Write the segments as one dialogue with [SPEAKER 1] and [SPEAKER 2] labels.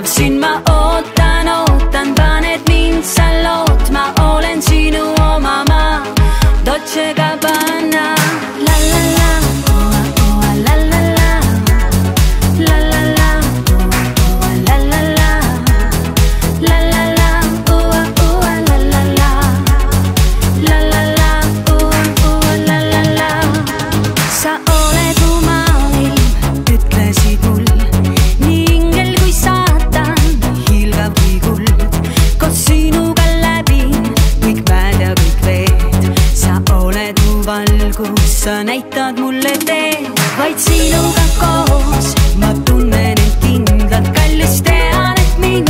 [SPEAKER 1] nähtav, siin ma ootan, paned mind sa lootma, olen sinu oma maa, Dolce Gabbana. La la la, la la la, la la la, la la la, la la la, la la la, la la la, la la la. Sa oled umaailm, ütlesid mul, nii ingel kui saatan, hiilgav kui kuld, koos sinuga läbin kõik mäed ja kõik veed. Sa oled mu valgus, sa näitad mulle teed, vaid sinuga koos ma tunnen end kindlalt, kallis tean, et mind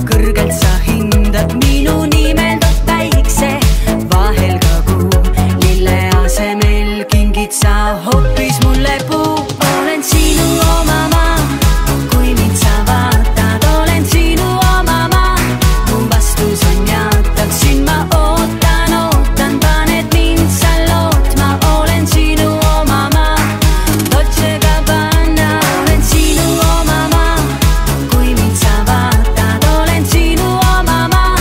[SPEAKER 1] kõrgelt sa hindad, minu nimel toob päikse, vahel ka kuu, lille asemel kingid sa hoopis mulle puu. Olen sinu oma maa, kui mind sa vaatad, olen sinu oma maa, mu vastus on jaatav, siin ma ootan, paned mind sa lootma, olen sinu oma maa, Dolce Gabbana. Olen sinu oma maa, kui mind sa vaatad, olen sinu oma maa,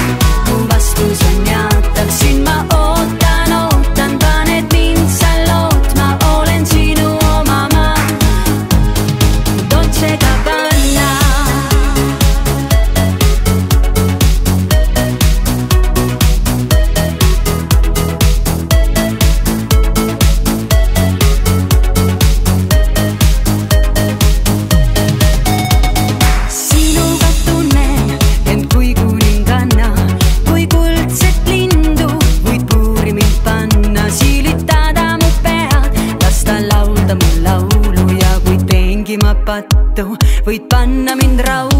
[SPEAKER 1] mu vastus on jaatav, siin ma ootan, paned mind sa lootma, olen sinu oma maa, Dolce Gabbana. Sinuga tunnen end kui kuninganna, kui kuldset lindu võid puuri mind panna, siilitada mu pead, lasta laulda mu laulu ja kui teengi ma pattu, võid panna mind raudselt